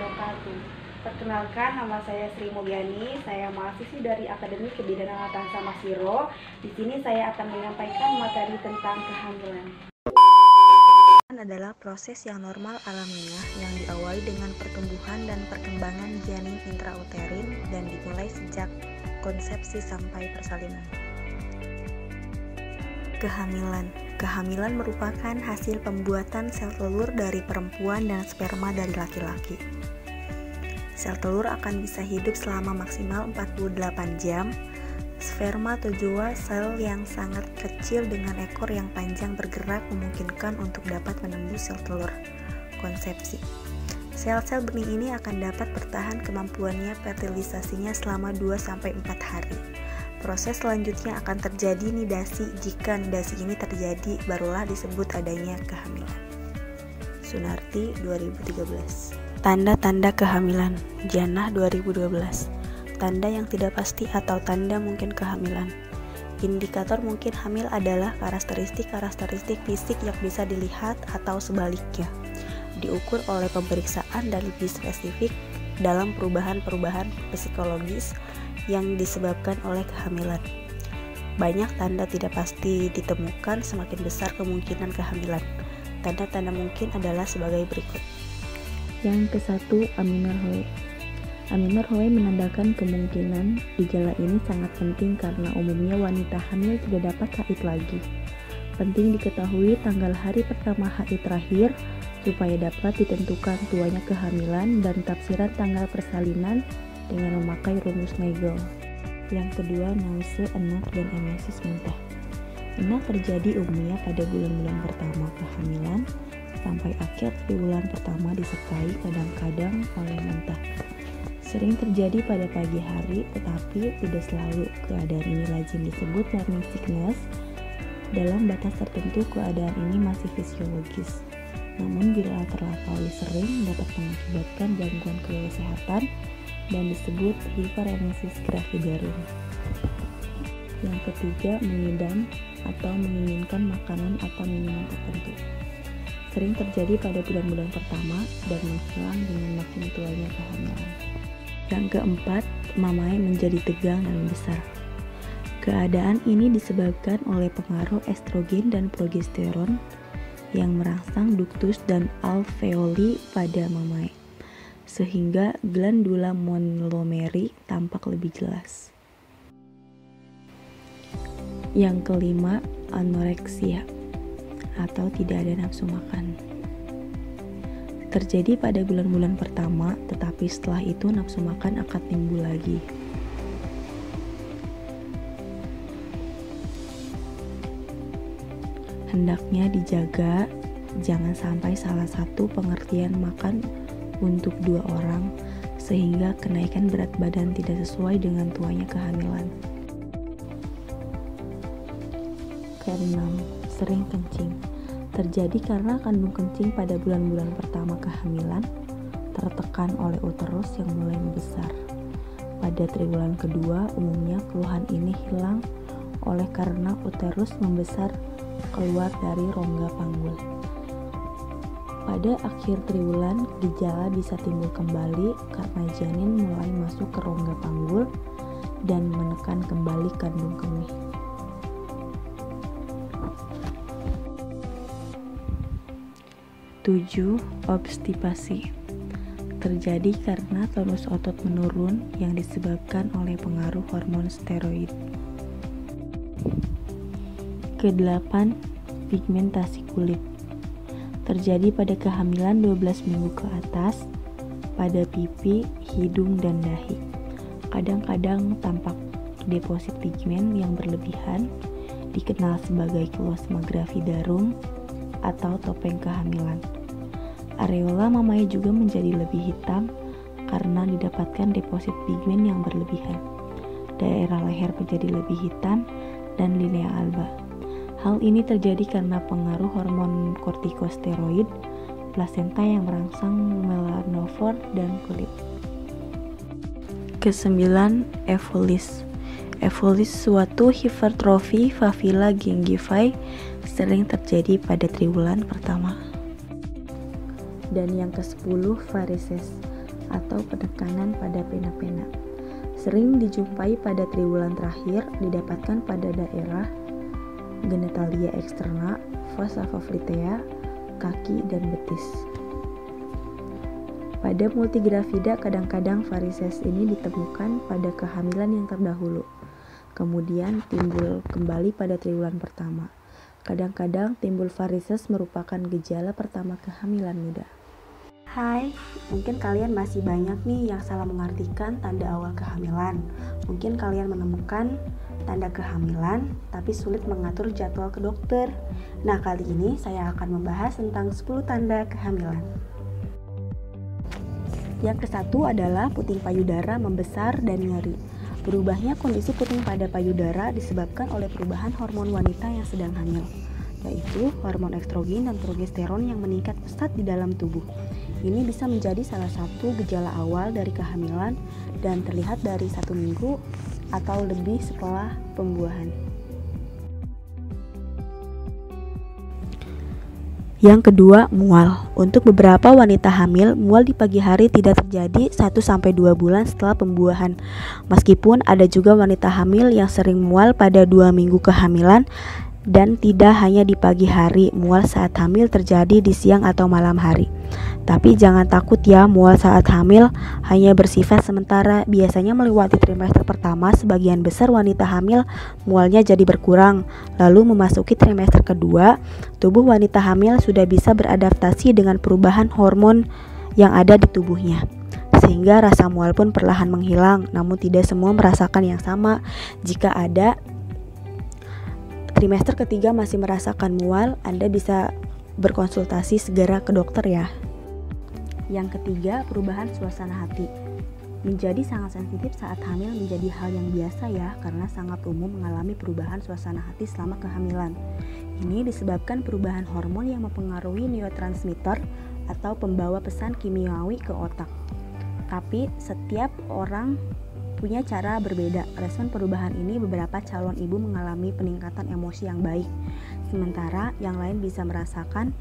wabarakatuh. Perkenalkan, nama saya Sri Mulyani. Saya mahasiswi dari Akademi Kebidanan Tansa Masiro. Di sini saya akan menyampaikan materi tentang kehamilan. Adalah proses yang normal alamiah yang diawali dengan pertumbuhan dan perkembangan janin intrauterin dan dimulai sejak konsepsi sampai persalinan. Kehamilan merupakan hasil pembuatan sel telur dari perempuan dan sperma dari laki-laki. Sel telur akan bisa hidup selama maksimal 48 jam. Spermatozoa, sel yang sangat kecil dengan ekor yang panjang bergerak memungkinkan untuk dapat menembus sel telur konsepsi. Sel-sel benih ini akan dapat bertahan kemampuannya fertilisasinya selama 2-4 hari. Proses selanjutnya akan terjadi nidasi. Jika nidasi ini terjadi, barulah disebut adanya kehamilan. Sunarti 2013. Tanda-tanda kehamilan, Jannah 2012. Tanda yang tidak pasti atau tanda mungkin kehamilan. Indikator mungkin hamil adalah karakteristik fisik yang bisa dilihat atau sebaliknya diukur oleh pemeriksaan dan lebih spesifik dalam perubahan-perubahan psikologis yang disebabkan oleh kehamilan. Banyak tanda tidak pasti ditemukan, semakin besar kemungkinan kehamilan. Tanda-tanda mungkin adalah sebagai berikut. Yang ke-1, amenorrhoea. Amenorrhoea menandakan kemungkinan. Gejala ini sangat penting karena umumnya wanita hamil tidak dapat haid lagi. Penting diketahui tanggal hari pertama haid terakhir supaya dapat ditentukan tuanya kehamilan dan tafsiran tanggal persalinan dengan memakai rumus Nagel. Yang kedua, nausea, enak, dan emesis muntah. Enak terjadi umumnya pada bulan-bulan pertama kehamilan sampai akhir triwulan pertama disertai kadang-kadang oleh muntah. Sering terjadi pada pagi hari, tetapi tidak selalu. Keadaan ini lazim disebut morning sickness. Dalam batas tertentu, keadaan ini masih fisiologis. Namun bila terlalu sering dapat mengakibatkan gangguan kesehatan dan disebut hiperemesis gravidarum. Yang ketiga, mengidam atau menginginkan makanan atau minuman tertentu. Sering terjadi pada bulan-bulan pertama dan menghilang dengan makin tuanya kehamilan. Yang keempat, mamai menjadi tegang dan besar. Keadaan ini disebabkan oleh pengaruh estrogen dan progesteron yang merangsang ductus dan alveoli pada mamai, sehingga glandula montlomeri tampak lebih jelas. Yang kelima, anoreksia atau tidak ada nafsu makan. Terjadi pada bulan-bulan pertama, tetapi setelah itu nafsu makan akan timbul lagi. Hendaknya dijaga, jangan sampai salah satu pengertian makan untuk 2 orang, sehingga kenaikan berat badan tidak sesuai dengan tuanya kehamilan. Keenam, sering kencing. Terjadi karena kandung kencing pada bulan-bulan pertama kehamilan tertekan oleh uterus yang mulai membesar. Pada triwulan kedua, umumnya keluhan ini hilang oleh karena uterus membesar keluar dari rongga panggul. Pada akhir triwulan, gejala bisa timbul kembali karena janin mulai masuk ke rongga panggul dan menekan kembali kandung kemih. 7. Obstipasi. Terjadi karena tonus otot menurun yang disebabkan oleh pengaruh hormon steroid. Ke-8. Pigmentasi kulit. Terjadi pada kehamilan 12 minggu ke atas, pada pipi, hidung, dan dahi. Kadang-kadang tampak deposit pigmen yang berlebihan, dikenal sebagai kloasma gravidarum atau topeng kehamilan. Areola mamai juga menjadi lebih hitam karena didapatkan deposit pigmen yang berlebihan. Daerah leher menjadi lebih hitam dan linea alba. Hal ini terjadi karena pengaruh hormon kortikosteroid, plasenta yang merangsang melanofor dan kulit. Ke-9. Evolis. Evolis suatu hipertrofi papilla gingivae sering terjadi pada triwulan pertama. Dan yang ke-10, varises. atau penekanan pada pena-pena. Sering dijumpai pada triwulan terakhir, didapatkan pada daerah genitalia eksterna, fossa fovlitea, kaki, dan betis. Pada multigravida kadang-kadang varises ini ditemukan pada kehamilan yang terdahulu, kemudian timbul kembali pada triwulan pertama. Kadang-kadang timbul varises merupakan gejala pertama kehamilan muda. Hai, mungkin kalian masih banyak nih yang salah mengartikan tanda awal kehamilan. Mungkin kalian menemukan tanda kehamilan tapi sulit mengatur jadwal ke dokter. Nah, kali ini saya akan membahas tentang 10 tanda kehamilan. Yang ke-1 adalah puting payudara membesar dan nyeri. Berubahnya kondisi puting pada payudara disebabkan oleh perubahan hormon wanita yang sedang hamil, yaitu hormon estrogen dan progesteron yang meningkat pesat di dalam tubuh. Ini bisa menjadi salah satu gejala awal dari kehamilan dan terlihat dari 1 minggu atau lebih setelah pembuahan. Yang kedua, mual. Untuk beberapa wanita hamil, mual di pagi hari tidak terjadi 1-2 bulan setelah pembuahan. Meskipun ada juga wanita hamil yang sering mual pada 2 minggu kehamilan, dan tidak hanya di pagi hari, mual saat hamil terjadi di siang atau malam hari. Tapi jangan takut ya, mual saat hamil hanya bersifat sementara. Biasanya melewati trimester pertama, sebagian besar wanita hamil mualnya jadi berkurang. Lalu memasuki trimester kedua, tubuh wanita hamil sudah bisa beradaptasi dengan perubahan hormon yang ada di tubuhnya, sehingga rasa mual pun perlahan menghilang. Namun tidak semua merasakan yang sama. Jika ada trimester ketiga masih merasakan mual, Anda bisa berkonsultasi segera ke dokter ya. Yang ketiga, perubahan suasana hati. Menjadi sangat sensitif saat hamil menjadi hal yang biasa ya, karena sangat umum mengalami perubahan suasana hati selama kehamilan. Ini disebabkan perubahan hormon yang mempengaruhi neurotransmitter atau pembawa pesan kimiawi ke otak. Tapi setiap orang punya cara berbeda. Respon perubahan ini beberapa calon ibu mengalami peningkatan emosi yang baik, sementara yang lain bisa merasakan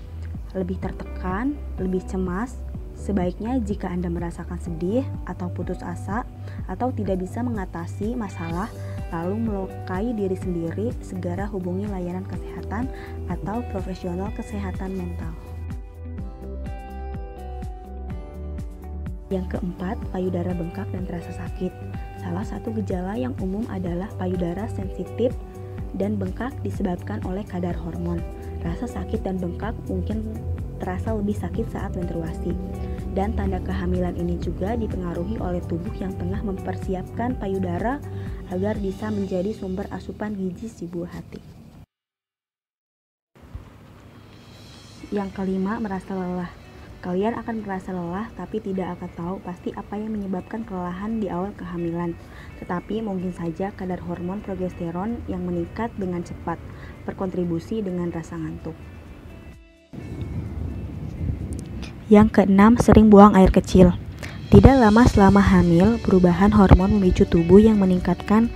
lebih tertekan, lebih cemas. Sebaiknya jika Anda merasakan sedih atau putus asa atau tidak bisa mengatasi masalah lalu melukai diri sendiri, segera hubungi layanan kesehatan atau profesional kesehatan mental. Yang keempat, payudara bengkak dan terasa sakit. Salah satu gejala yang umum adalah payudara sensitif dan bengkak disebabkan oleh kadar hormon. Rasa sakit dan bengkak mungkin terasa lebih sakit saat menstruasi. Dan tanda kehamilan ini juga dipengaruhi oleh tubuh yang tengah mempersiapkan payudara agar bisa menjadi sumber asupan gizi si buah hati. Yang kelima, merasa lelah. Kalian akan merasa lelah tapi tidak akan tahu pasti apa yang menyebabkan kelelahan di awal kehamilan. Tetapi mungkin saja kadar hormon progesteron yang meningkat dengan cepat berkontribusi dengan rasa ngantuk. Yang keenam, sering buang air kecil. Tidak lama selama hamil, perubahan hormon memicu tubuh yang meningkatkan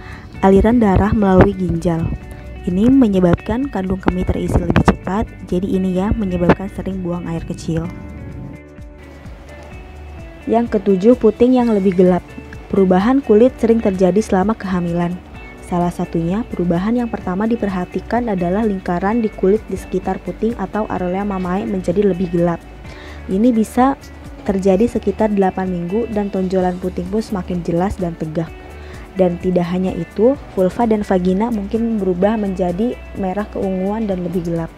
aliran darah melalui ginjal. Ini menyebabkan kandung kemih terisi lebih cepat, jadi ini ya menyebabkan sering buang air kecil. Yang ketujuh, puting yang lebih gelap. Perubahan kulit sering terjadi selama kehamilan. Salah satunya, perubahan yang pertama diperhatikan adalah lingkaran di kulit di sekitar puting atau area mamae menjadi lebih gelap. Ini bisa terjadi sekitar 8 minggu dan tonjolan puting pun semakin jelas dan tegak. Dan tidak hanya itu, vulva dan vagina mungkin berubah menjadi merah keunguan dan lebih gelap.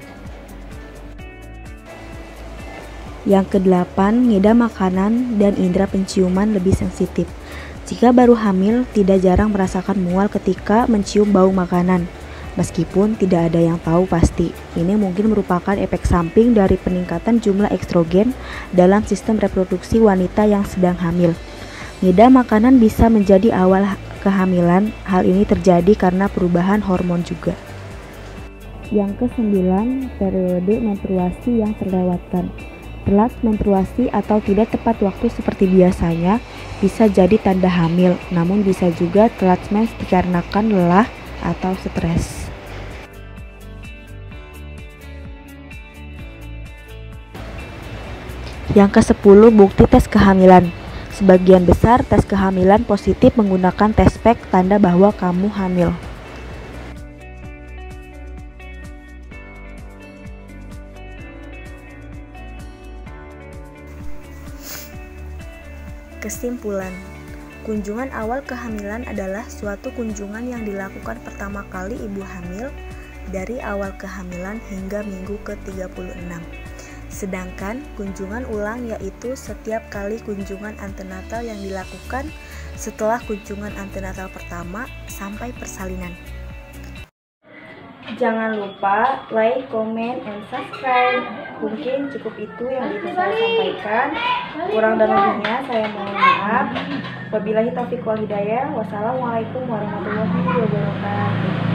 Yang kedelapan, ngida makanan dan indera penciuman lebih sensitif. Jika baru hamil, tidak jarang merasakan mual ketika mencium bau makanan. Meskipun tidak ada yang tahu pasti, ini mungkin merupakan efek samping dari peningkatan jumlah estrogen dalam sistem reproduksi wanita yang sedang hamil. Ngida makanan bisa menjadi awal kehamilan. Hal ini terjadi karena perubahan hormon juga. Yang kesembilan, periode menstruasi yang terlewatkan. Telat menstruasi atau tidak tepat waktu seperti biasanya bisa jadi tanda hamil, namun bisa juga telat mens dikarenakan lelah atau stres. Yang ke-10, bukti tes kehamilan. Sebagian besar tes kehamilan positif menggunakan tes pack, tanda bahwa kamu hamil. Kesimpulan, kunjungan awal kehamilan adalah suatu kunjungan yang dilakukan pertama kali ibu hamil dari awal kehamilan hingga minggu ke-36. Sedangkan kunjungan ulang yaitu setiap kali kunjungan antenatal yang dilakukan setelah kunjungan antenatal pertama sampai persalinan. Jangan lupa like, comment, and subscribe. Mungkin cukup itu yang bisa saya sampaikan. Kurang dan lebihnya saya mohon maaf. Wabillahi taufiq wal hidayah. Wassalamualaikum warahmatullahi wabarakatuh.